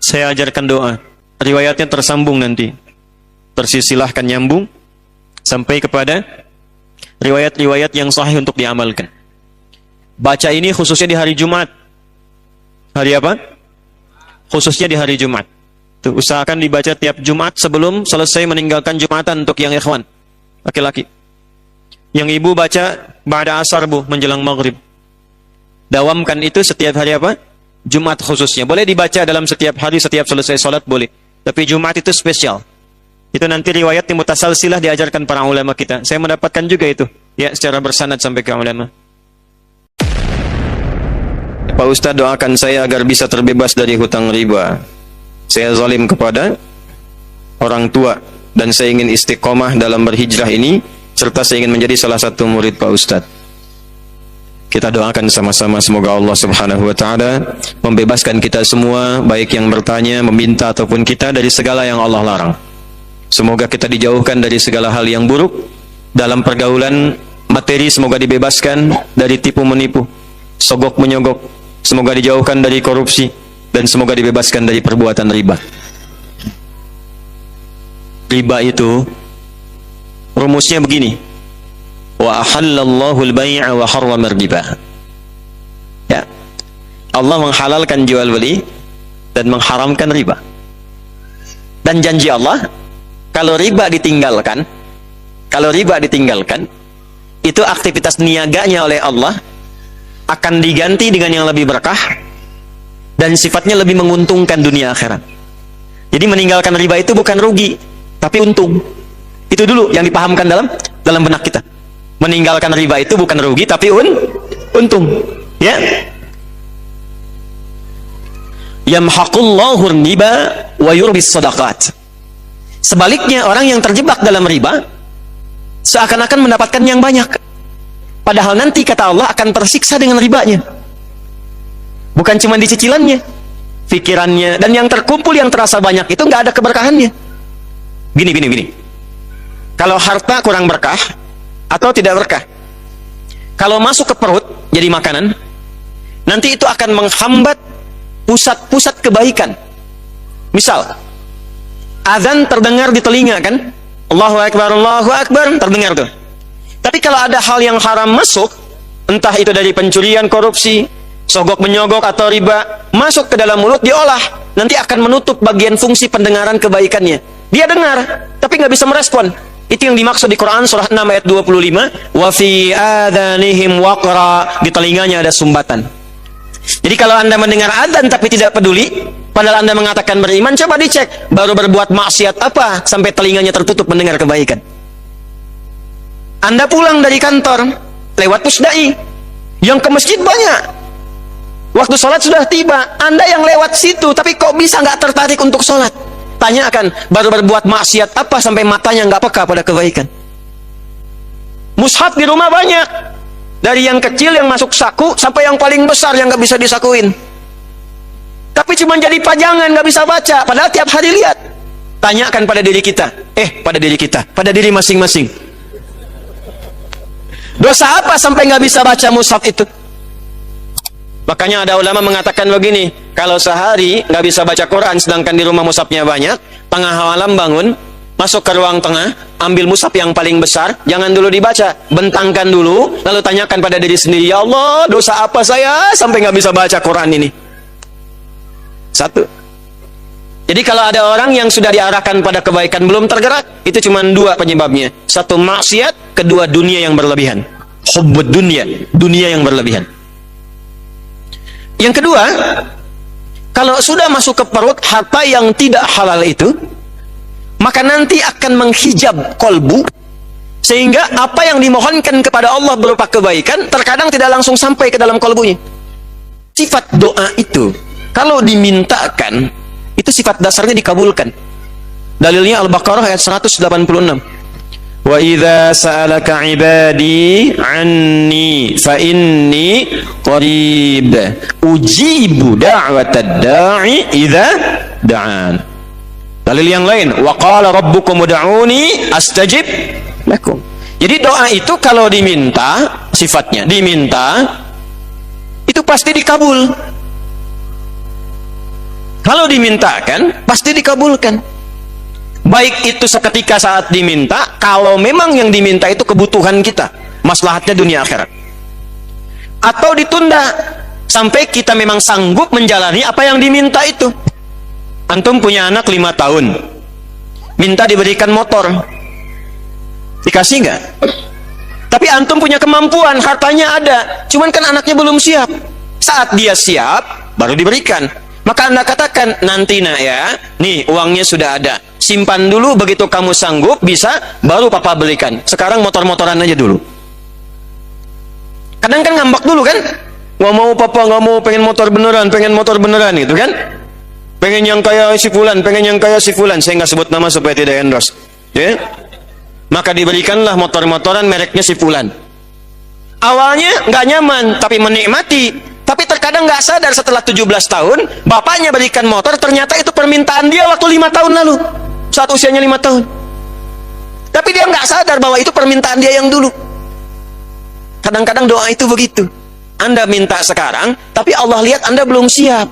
Saya ajarkan doa. Riwayatnya tersambung nanti. Tersilsilahkan nyambung sampai kepada riwayat-riwayat yang sahih untuk diamalkan. Baca ini khususnya di hari Jumat. Hari apa? Khususnya di hari Jumat. Tuh, usahakan dibaca tiap Jumat sebelum selesai meninggalkan Jumatan untuk yang ikhwan laki-laki. Yang ibu baca ba'da asar bu, menjelang maghrib. Dawamkan itu setiap hari apa? Jumat khususnya. Boleh dibaca dalam setiap hari, setiap selesai sholat boleh. Tapi Jumat itu spesial. Itu nanti riwayat yang mutasalsilah diajarkan para ulama kita. Saya mendapatkan juga itu. Ya, secara bersanad sampai ke ulama. Pak Ustadz, doakan saya agar bisa terbebas dari hutang riba. Saya zalim kepada orang tua dan saya ingin istiqomah dalam berhijrah ini, serta saya ingin menjadi salah satu murid Pak Ustadz. Kita doakan sama-sama semoga Allah Subhanahu wa taala membebaskan kita semua, baik yang bertanya, meminta ataupun kita, dari segala yang Allah larang. Semoga kita dijauhkan dari segala hal yang buruk dalam pergaulan materi, semoga dibebaskan dari tipu menipu, sogok menyogok. Semoga dijauhkan dari korupsi dan semoga dibebaskan dari perbuatan riba. Riba itu rumusnya begini. Wa ahallallahu al-bai'a wa harrama riba. Ya. Allah menghalalkan jual beli dan mengharamkan riba. Dan janji Allah, kalau riba ditinggalkan, itu aktivitas niaganya oleh Allah akan diganti dengan yang lebih berkah dan sifatnya lebih menguntungkan dunia akhirat. Jadi meninggalkan riba itu bukan rugi, tapi untung. Itu dulu yang dipahamkan dalam benak kita. Meninggalkan riba itu bukan rugi, tapi untung. Ya. Yamhaqullahu riba wa yurbis shadaqat. Sebaliknya, orang yang terjebak dalam riba seakan-akan mendapatkan yang banyak. Padahal nanti kata Allah akan tersiksa dengan ribanya. Bukan cuma di cicilannya, pikirannya, dan yang terkumpul yang terasa banyak itu nggak ada keberkahannya. Gini. Kalau harta kurang berkah atau tidak berkah, kalau masuk ke perut jadi makanan, nanti itu akan menghambat pusat-pusat kebaikan. Misal, azan terdengar di telinga kan? Allahu Akbar, terdengar tuh. Tapi kalau ada hal yang haram masuk, entah itu dari pencurian, korupsi, sogok menyogok atau riba, masuk ke dalam mulut, diolah, nanti akan menutup bagian fungsi pendengaran kebaikannya. Dia dengar, tapi nggak bisa merespon. Itu yang dimaksud di Quran surah 6 ayat 25, wa fi adhanihim waqra, di telinganya ada sumbatan. Jadi kalau Anda mendengar adzan tapi tidak peduli, padahal Anda mengatakan beriman, coba dicek, baru berbuat maksiat apa sampai telinganya tertutup mendengar kebaikan. Anda pulang dari kantor lewat pusdai yang ke masjid banyak, waktu sholat sudah tiba, Anda yang lewat situ tapi kok bisa nggak tertarik untuk sholat? Tanyakan, baru berbuat maksiat apa sampai matanya nggak peka pada kebaikan? Mushaf di rumah banyak, dari yang kecil yang masuk saku sampai yang paling besar yang nggak bisa disakuin, tapi cuma jadi pajangan, nggak bisa baca, padahal tiap hari lihat. Tanyakan pada diri kita, pada diri masing-masing, dosa apa sampai nggak bisa baca mushaf itu? Makanya ada ulama mengatakan begini, kalau sehari nggak bisa baca Quran sedangkan di rumah mushafnya banyak, tengah malam bangun, masuk ke ruang tengah, ambil mushaf yang paling besar, jangan dulu dibaca, bentangkan dulu, lalu tanyakan pada diri sendiri, ya Allah, dosa apa saya sampai nggak bisa baca Quran ini? Satu. Jadi kalau ada orang yang sudah diarahkan pada kebaikan belum tergerak, itu cuma dua penyebabnya. Satu maksiat, kedua dunia yang berlebihan. Hubbud dunia, dunia yang berlebihan. Yang kedua, kalau sudah masuk ke perut harta yang tidak halal itu, maka nanti akan menghijab kolbu, sehingga apa yang dimohonkan kepada Allah berupa kebaikan terkadang tidak langsung sampai ke dalam kolbunya. Sifat doa itu, kalau dimintakan, itu sifat dasarnya dikabulkan. Dalilnya Al-Baqarah ayat 186. Wa idza sa'alaka 'ibadi 'anni fa inni qarib ujibu da'watad da'i idza da'an. Dalil yang lain, wa qala rabbukum ud'uni astajib lakum. Jadi doa itu kalau diminta, sifatnya diminta, itu pasti dikabul. Kalau dimintakan, pasti dikabulkan. Baik itu seketika saat diminta, kalau memang yang diminta itu kebutuhan kita, maslahatnya dunia akhirat. Atau ditunda, sampai kita memang sanggup menjalani apa yang diminta itu. Antum punya anak 5 tahun, minta diberikan motor, dikasih nggak? Tapi antum punya kemampuan, hartanya ada, cuman kan anaknya belum siap. Saat dia siap, baru diberikan. Maka anda katakan, nanti nak ya, nih uangnya sudah ada, simpan dulu, begitu kamu sanggup, bisa, baru papa belikan. Sekarang motor-motoran aja dulu. Kadang kan ngambek dulu kan, nggak mau papa, nggak mau, pengen motor beneran gitu kan. Pengen yang kayak si fulan, saya nggak sebut nama supaya tidak endorse. Ya? Maka diberikanlah motor-motoran mereknya si fulan. Awalnya nggak nyaman, tapi menikmati. Tapi terkadang nggak sadar setelah 17 tahun, bapaknya berikan motor, ternyata itu permintaan dia waktu 5 tahun lalu, saat usianya 5 tahun. Tapi dia nggak sadar bahwa itu permintaan dia yang dulu. Kadang-kadang doa itu begitu. Anda minta sekarang, tapi Allah lihat Anda belum siap.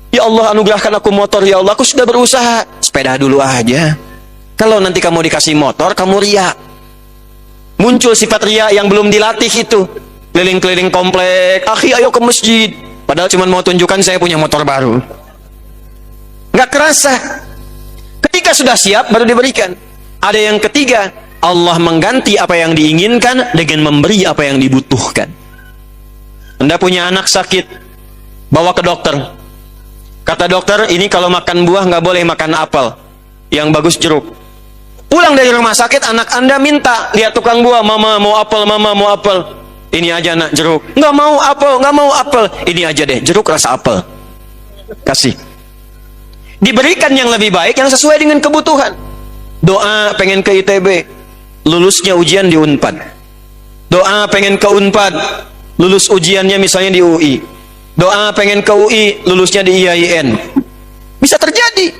Ya Allah, anugerahkan aku motor, ya Allah, aku sudah berusaha. Sepeda dulu aja. Kalau nanti kamu dikasih motor, kamu riak. Muncul sifat riak yang belum dilatih itu. Keliling-keliling komplek, akhi ayo ke masjid, padahal cuma mau tunjukkan saya punya motor baru. Nggak kerasa. Ketika sudah siap baru diberikan. Ada yang ketiga, Allah mengganti apa yang diinginkan dengan memberi apa yang dibutuhkan. Anda punya anak sakit, bawa ke dokter. Kata dokter, ini kalau makan buah nggak boleh makan apel, yang bagus jeruk. Pulang dari rumah sakit, anak Anda minta, lihat tukang buah, mama mau apel, mama mau apel. Ini aja nak, jeruk. Nggak mau apel. Ini aja deh, jeruk rasa apel. Kasih. Diberikan yang lebih baik, yang sesuai dengan kebutuhan. Doa pengen ke ITB, lulusnya ujian di Unpad. Doa pengen ke Unpad, lulus ujiannya misalnya di UI. Doa pengen ke UI, lulusnya di IAIN. Bisa terjadi.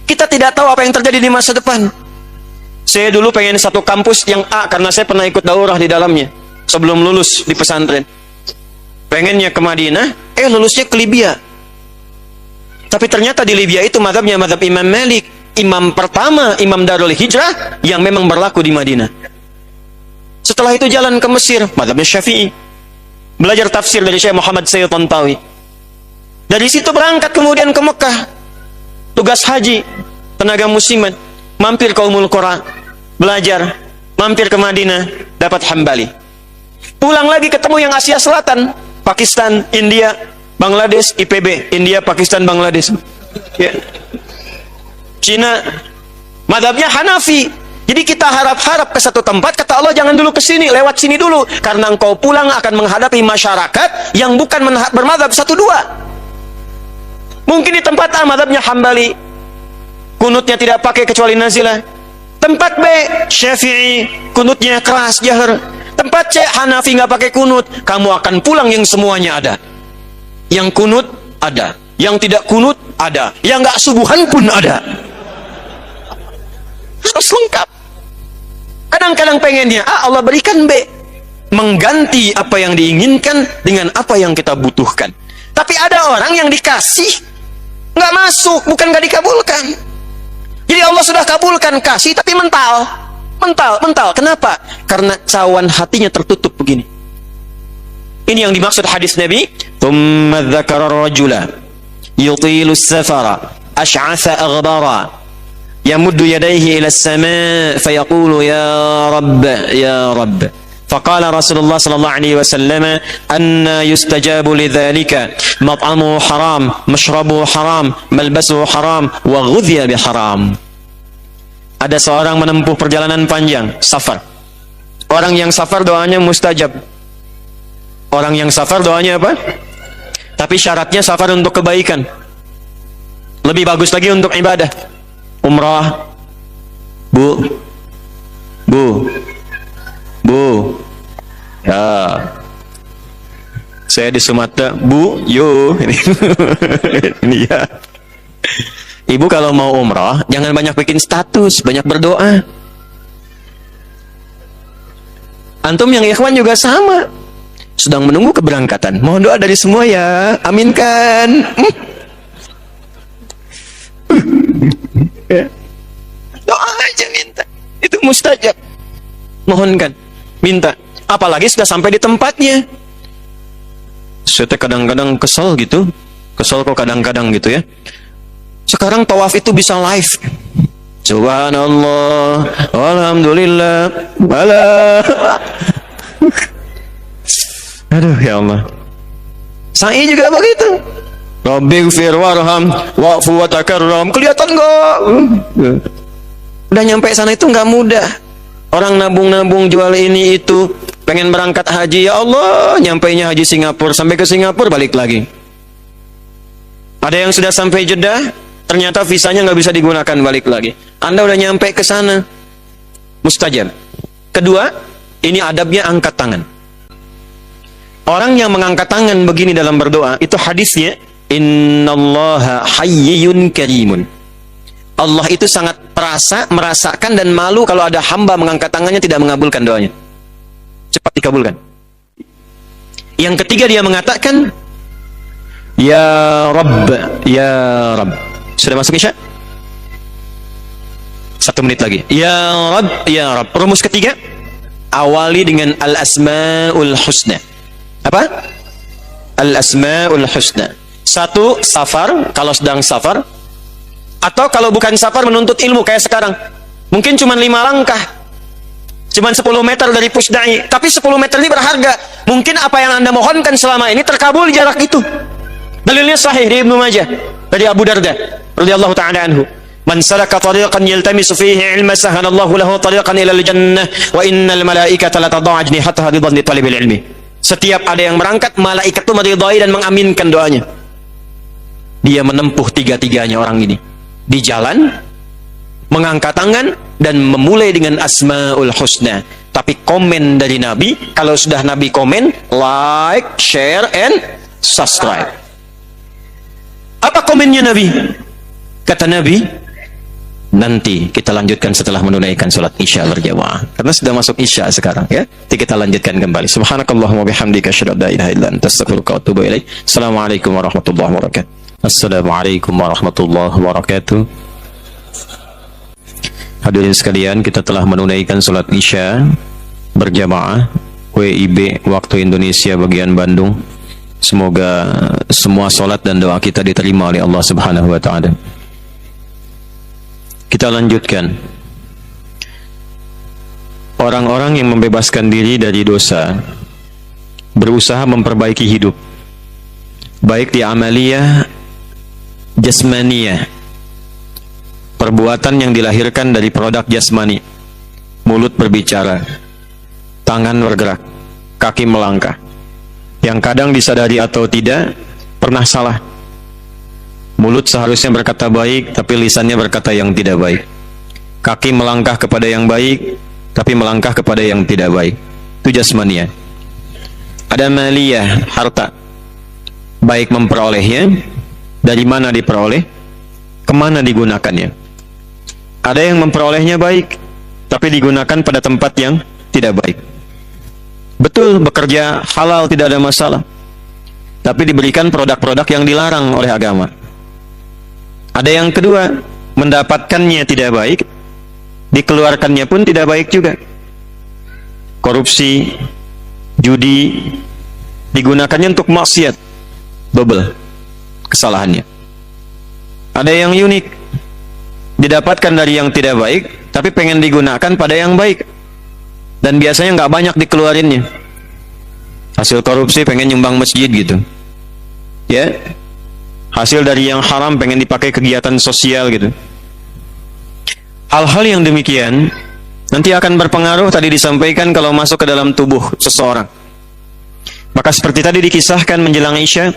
Kita tidak tahu apa yang terjadi di masa depan. Saya dulu pengen satu kampus yang A, karena saya pernah ikut daurah di dalamnya sebelum lulus di pesantren. Pengennya ke Madinah, lulusnya ke Libya. Tapi ternyata di Libya itu mazhabnya mazhab Imam Malik, imam pertama, imam Darul Hijrah yang memang berlaku di Madinah. Setelah itu jalan ke Mesir, mazhabnya Syafi'i. Belajar tafsir dari Syekh Muhammad Sayyid Tantawi. Dari situ berangkat kemudian ke Mekah. Tugas haji, tenaga musiman, mampir ke Ummul Qura, belajar, mampir ke Madinah, dapat Hambali. Pulang lagi ketemu yang Asia Selatan, Pakistan, India, Bangladesh, IPB, India, Pakistan, Bangladesh. Ya. Cina, madhabnya Hanafi. Jadi kita harap-harap ke satu tempat, kata Allah jangan dulu ke sini, lewat sini dulu, karena engkau pulang akan menghadapi masyarakat yang bukan bermadhab 1-2. Mungkin di tempat A madhabnya Hambali, kunutnya tidak pakai kecuali nazilah. Tempat B Syafi'i, kunutnya keras jahar. Tempat C Hanafi nggak pakai kunut. Kamu akan pulang yang semuanya ada. Yang kunut ada, yang tidak kunut ada, yang nggak subuhan pun ada. Harus lengkap. Kadang-kadang pengennya A, Allah berikan B, mengganti apa yang diinginkan dengan apa yang kita butuhkan. Tapi ada orang yang dikasih nggak masuk, bukan nggak dikabulkan. Jadi Allah sudah kabulkan kasih, tapi mental. Kenapa? Karena cawan hatinya tertutup begini. Ini yang dimaksud hadis Nabi. Thumma dzakara rajula yutilu as-safara ash'atha aghbara yamuddu yadayhi ila as-sama' fayaqulu ya Rabb. Faqala Rasulullah sallallahu alaihi wasallam, anna yustajabu lidzalika mat'amuhu haram, mashrabuhu haram, malbasuhu haram, wa ghudhiya biharam. Ada seorang menempuh perjalanan panjang, safar. Orang yang safar doanya mustajab. Orang yang safar doanya apa? Tapi syaratnya safar untuk kebaikan. Lebih bagus lagi untuk ibadah. Umrah. Bu. Ya. Saya di Sumatera, Bu, yo. Ini ya. Ibu kalau mau umrah, jangan banyak bikin status, banyak berdoa. Antum yang ikhwan juga sama. Sedang menunggu keberangkatan. Mohon doa dari semua ya. Aminkan. Ya. Doa aja minta. Itu mustajab. Mohonkan, minta. Apalagi sudah sampai di tempatnya. Saya kadang-kadang kesel gitu. Kesel kok kadang-kadang gitu ya. Sekarang tawaf itu bisa live. Subhanallah, alhamdulillah, aduh ya Allah. Sa'i juga begitu. Rabbighfir warham wa'fu wa takarram. Kelihatan enggak? Udah nyampe sana itu enggak mudah. Orang nabung-nabung jual ini itu, pengen berangkat haji, ya Allah, nyampainya haji Singapura, sampai ke Singapura balik lagi. Ada yang sudah sampai Jeddah, ternyata visanya nggak bisa digunakan, balik lagi. Anda udah nyampe ke sana, mustajab. Kedua, ini adabnya angkat tangan. Orang yang mengangkat tangan begini dalam berdoa, itu hadisnya, innallaha hayyun karimun. Allah itu sangat merasakan dan malu kalau ada hamba mengangkat tangannya tidak mengabulkan doanya. Cepat dikabulkan. Yang ketiga dia mengatakan, ya Rabb, ya Rabb. Sudah masuk Isya? 1 menit lagi. Ya Rabb, ya Rabb. Rumus ketiga, awali dengan al-asma'ul husna. Apa? Al-asma'ul husna. 1, safar, kalau sedang safar. Atau kalau bukan safar menuntut ilmu kayak sekarang. Mungkin cuma 5 langkah. Cuma 10 meter dari Pusdai. Tapi 10 meter ini berharga. Mungkin apa yang Anda mohonkan selama ini terkabul jarak itu. Dalilnya sahih di Ibnu Majah dari Abu Darda radhiyallahu ta'ala anhu. Man salaka tariqan yaltamisu fihi ilma sahalallahu lahu tariqan ila al-jannah wa innal malaikata la tad'u ajnihataha bi dhanni talibil ilmi. Setiap ada yang berangkat, malaikat itu meridai dan mengaminkan doanya. Dia menempuh tiga-tiganya orang ini. Di jalan, mengangkat tangan, dan memulai dengan asmaul husna. Tapi komen dari Nabi, kalau sudah Nabi komen, like, share, and subscribe. Apa komennya Nabi? Kata Nabi, nanti kita lanjutkan setelah menunaikan sholat Isya berjamaah. Karena sudah masuk Isya sekarang ya. Nanti kita lanjutkan kembali. Subhanakallahumma bihamdika asyhadu an la ilaha illa anta astaghfiruka wa atubu ilaik. Assalamualaikum warahmatullahi wabarakatuh. Assalamualaikum warahmatullahi wabarakatuh. Hadirin sekalian, kita telah menunaikan sholat Isya berjamaah WIB waktu Indonesia bagian Bandung. Semoga semua sholat dan doa kita diterima oleh Allah Subhanahu wa ta'ala. Kita lanjutkan. Orang-orang yang membebaskan diri dari dosa berusaha memperbaiki hidup, baik di amaliyah jasmaniyah, perbuatan yang dilahirkan dari produk jasmani, mulut berbicara, tangan bergerak, kaki melangkah, yang kadang disadari atau tidak pernah salah. Mulut seharusnya berkata baik, tapi lisannya berkata yang tidak baik. Kaki melangkah kepada yang baik, tapi melangkah kepada yang tidak baik. Itu jasmania. Ada maliyah, harta. Baik memperolehnya, dari mana diperoleh, kemana digunakannya. Ada yang memperolehnya baik, tapi digunakan pada tempat yang tidak baik. Betul, bekerja halal tidak ada masalah, tapi diberikan produk-produk yang dilarang oleh agama. Ada yang kedua, mendapatkannya tidak baik, dikeluarkannya pun tidak baik juga. Korupsi, judi, digunakannya untuk maksiat, double kesalahannya. Ada yang unik, didapatkan dari yang tidak baik, tapi pengen digunakan pada yang baik, dan biasanya nggak banyak dikeluarinnya. Hasil korupsi pengen nyumbang masjid gitu, ya. Hasil dari yang haram pengen dipakai kegiatan sosial gitu. Hal-hal yang demikian nanti akan berpengaruh, tadi disampaikan, kalau masuk ke dalam tubuh seseorang. Maka seperti tadi dikisahkan menjelang Isya,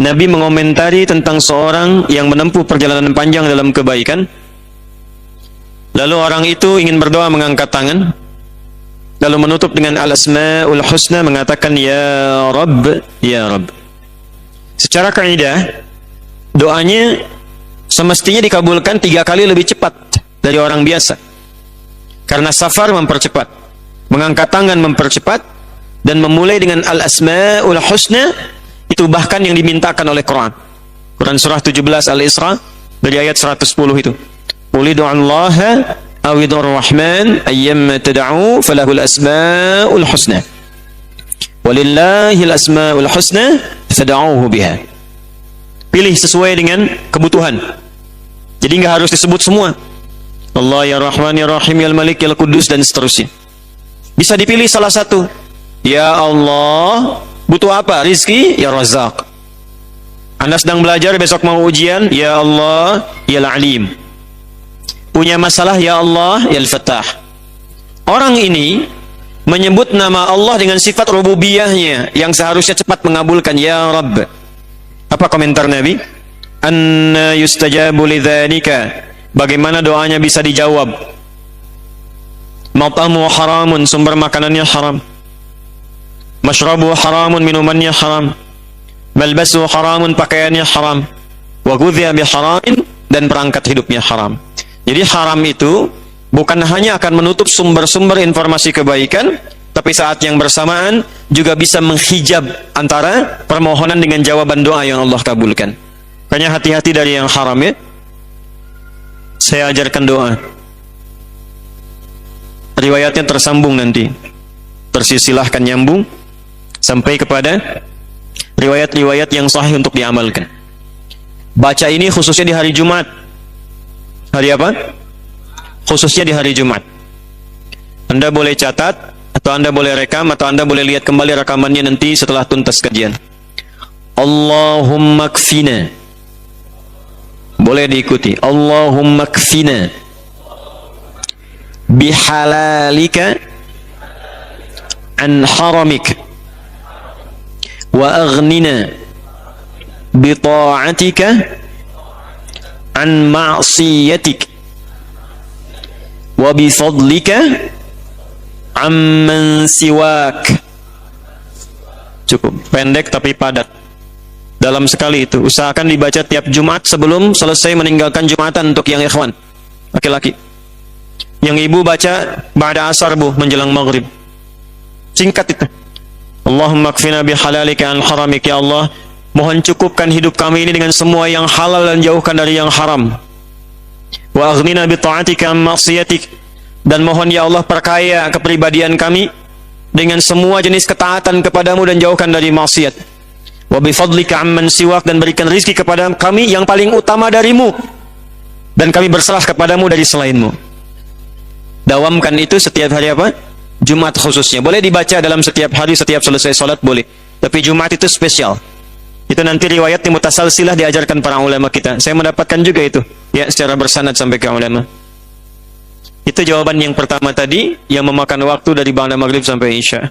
Nabi mengomentari tentang seorang yang menempuh perjalanan panjang dalam kebaikan. Lalu orang itu ingin berdoa mengangkat tangan, lalu menutup dengan al-asma'ul husna, mengatakan ya Rabb, ya Rabb. Secara kaidah, doanya semestinya dikabulkan 3 kali lebih cepat dari orang biasa. Karena safar mempercepat, mengangkat tangan mempercepat, dan memulai dengan al-asma'ul husna itu bahkan yang dimintakan oleh Quran. Quran surah 17 Al-Isra Dari ayat 110 itu. Qul ud'ullaha aw ud'ur rahman ayyamma tad'u falahul asmaul husna. Walillahil asmaul husna fad'uhu biha. Pilih sesuai dengan kebutuhan. Jadi enggak harus disebut semua. Allah ya Rahman ya Rahim ya Malik ya Qudus dan seterusnya. Bisa dipilih salah satu. Ya Allah, butuh apa? Rizki, ya Razak. Anda sedang belajar, besok mau ujian, ya Allah, ya Alim. Punya masalah, ya Allah, ya Al-Fattah. Orang ini menyebut nama Allah dengan sifat rububiyahnya yang seharusnya cepat mengabulkan, ya Rabb. Apa komentar Nabi? Anna yustajabu lidzalika. Bagaimana doanya bisa dijawab? Mat'amu haramun, sumber makanannya haram. Mashrabu haramun, minumannya haram. Malbasu haramun, pakaiannya haram. Wa ghudhiya bi haramin, dan perangkat hidupnya haram. Jadi haram itu bukan hanya akan menutup sumber-sumber informasi kebaikan, tapi saat yang bersamaan juga bisa menghijab antara permohonan dengan jawaban doa yang Allah kabulkan. Makanya hati-hati dari yang haram ya. Saya ajarkan doa. Riwayatnya tersambung nanti. Tersilsilahkan nyambung sampai kepada riwayat-riwayat yang sahih untuk diamalkan. Baca ini khususnya di hari Jumat. Hari apa? Khususnya di hari Jumat. Anda boleh catat, atau Anda boleh rekam, atau Anda boleh lihat kembali rekamannya nanti setelah tuntas kajian. Allahumma kfina. Boleh diikuti. Allahumma kfina bihalalika an haramik wa aghnina bi ta'atika an ma'siyatik wa bi fadlika amman siwak. Cukup pendek tapi padat. Dalam sekali itu. Usahakan dibaca tiap Jumat sebelum selesai meninggalkan Jumatan untuk yang ikhwan laki-laki. Yang ibu baca ba'da asar bu, menjelang maghrib. Singkat itu. Allahumma kfina bihalalika an haramik, ya Allah, mohon cukupkan hidup kami ini dengan semua yang halal dan jauhkan dari yang haram. Wa aghnina bi ta'atika an ma'siyatik, dan mohon ya Allah perkaya kepribadian kami dengan semua jenis ketaatan kepadamu dan jauhkan dari maksiat. Wa bi fadlika amman siwak, dan berikan rizki kepada kami yang paling utama darimu, dan kami berserah kepadamu dari selainmu. Dawamkan itu setiap hari apa? Jumat khususnya. Boleh dibaca dalam setiap hari, setiap selesai sholat boleh. Tapi Jumat itu spesial. Itu nanti riwayat di mutasalsilah diajarkan para ulama kita. Saya mendapatkan juga itu. Ya, secara bersanad sampai ke ulama. Itu jawaban yang pertama tadi, yang memakan waktu dari ba'da maghrib sampai isya.